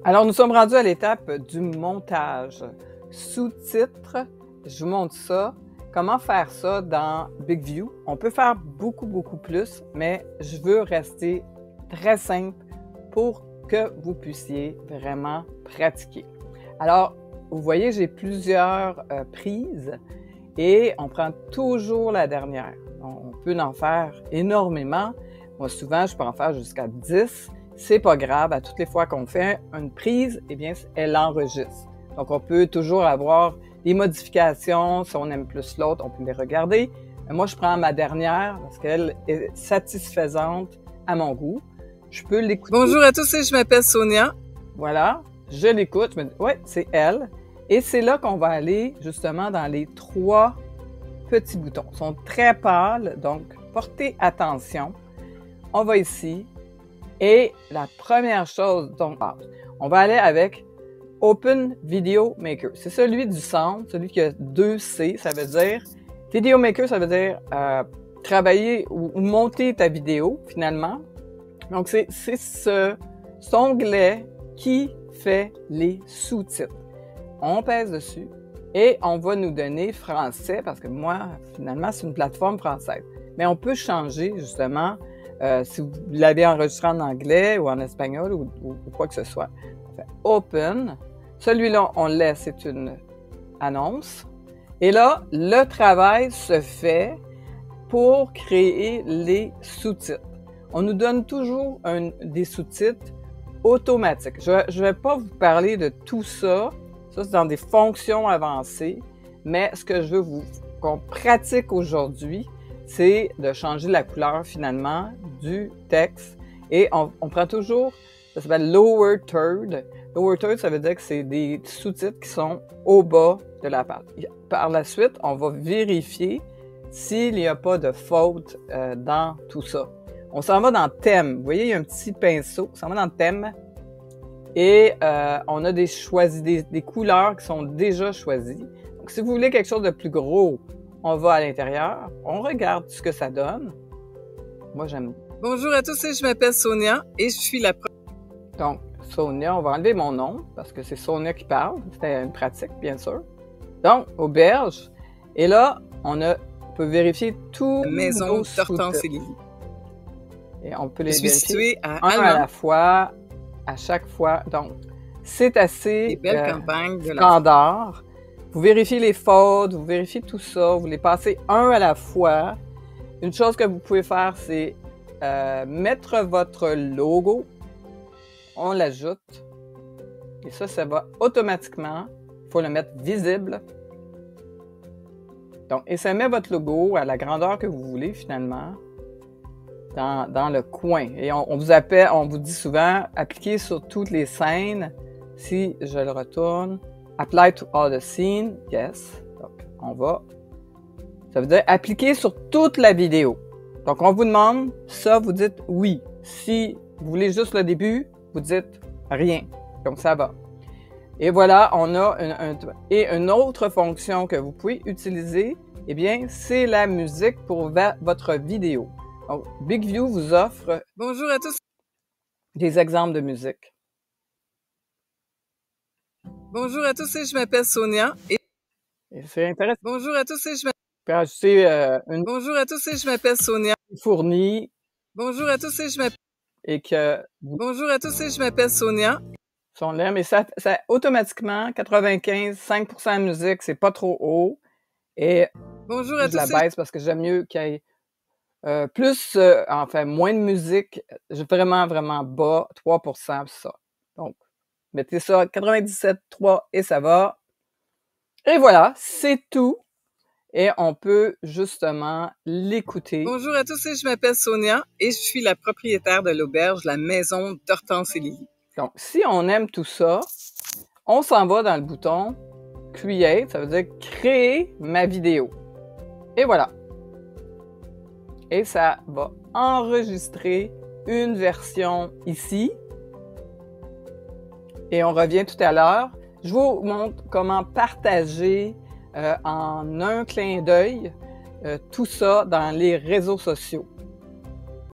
Alors, nous sommes rendus à l'étape du montage. Sous-titres, je vous montre ça. Comment faire ça dans BigView? On peut faire beaucoup plus, mais je veux rester très simple pour que vous puissiez vraiment pratiquer. Alors, vous voyez, j'ai plusieurs prises et on prend toujours la dernière. On peut en faire énormément. Moi, souvent, je peux en faire jusqu'à 10. C'est pas grave. À toutes les fois qu'on fait une prise, eh bien, elle enregistre. Donc, on peut toujours avoir des modifications. Si on aime plus l'autre, on peut les regarder. Mais moi, je prends ma dernière parce qu'elle est satisfaisante à mon goût. Je peux l'écouter. Bonjour à tous, je m'appelle Sonia. Voilà, je l'écoute. Je me dis, ouais, c'est elle. Et c'est là qu'on va aller justement dans les 3 petits boutons. Ils sont très pâles, donc portez attention. On va ici. Et la première chose dont on va aller avec Open Video Maker. C'est celui du centre, celui qui a 2 C, ça veut dire Video Maker, ça veut dire travailler ou monter ta vidéo finalement. Donc c'est cet onglet qui fait les sous-titres. On pèse dessus et on va nous donner français parce que moi, finalement, c'est une plateforme française. Mais on peut changer justement si vous l'avez enregistré en anglais ou en espagnol ou quoi que ce soit. On fait Open. Celui-là, on le laisse, c'est une annonce. Et là, le travail se fait pour créer les sous-titres. On nous donne toujours des sous-titres automatiques. Je ne vais pas vous parler de tout ça. Ça, c'est dans des fonctions avancées. Mais ce que je veux qu'on pratique aujourd'hui, c'est de changer la couleur finalement du texte. Et on prend toujours, ça s'appelle Lower Third. Lower Third, ça veut dire que c'est des sous-titres qui sont au bas de la page. Par la suite, on va vérifier s'il n'y a pas de faute dans tout ça. On s'en va dans Thème. Vous voyez, il y a un petit pinceau. On s'en va dans Thème. Et on a des couleurs qui sont déjà choisies. Donc, si vous voulez quelque chose de plus gros, on va à l'intérieur, on regarde ce que ça donne. Moi, j'aime. Bonjour à tous, je m'appelle Sonia et je suis la Donc, Sonia, on va enlever mon nom parce que c'est Sonia qui parle. C'était une pratique, bien sûr. Donc, auberge. Et là, on peut vérifier tout. Maison d'Hortense et Lily. Et on peut les vérifier située à la fois, à chaque fois. Donc, c'est assez standard. Vous vérifiez les fautes, vous vérifiez tout ça, vous les passez un à la fois. Une chose que vous pouvez faire, c'est mettre votre logo. On l'ajoute. Et ça va automatiquement. Il faut le mettre visible. Donc, et ça met votre logo à la grandeur que vous voulez finalement dans le coin. Et on vous dit souvent, appliquez sur toutes les scènes. Si je le retourne, Apply to all the scene, yes. Donc, ça veut dire appliquer sur toute la vidéo. Donc, on vous demande ça, vous dites oui. Si vous voulez juste le début, vous dites rien. Donc, ça va. Et voilà, on a une autre fonction que vous pouvez utiliser, eh bien, c'est la musique pour votre vidéo. Donc, BigView vous offre bonjour à tous. Des exemples de musique. Bonjour à tous, je m'appelle Sonia. Et c'est intéressant. Bonjour à tous, je m'appelle... ajouter Bonjour à tous, je m'appelle Sonia. Fournie. Bonjour à tous, je m'appelle... Et que... Bonjour à tous, je m'appelle Sonia. Sont là, mais ça automatiquement, 95% de musique, c'est pas trop haut. Et bonjour à tous. Je la baisse parce que j'aime mieux qu'il y ait moins de musique, vraiment bas, 3%, ça. Donc, mettez ça 97,3 et ça va. Et voilà, c'est tout. Et on peut justement l'écouter. Bonjour à tous, je m'appelle Sonia et je suis la propriétaire de l'auberge, la maison d'Hortense et Lily. Donc, si on aime tout ça, on s'en va dans le bouton Create, ça veut dire créer ma vidéo. Et voilà. Et ça va enregistrer une version ici. Et on revient tout à l'heure. Je vous montre comment partager en un clin d'œil tout ça dans les réseaux sociaux.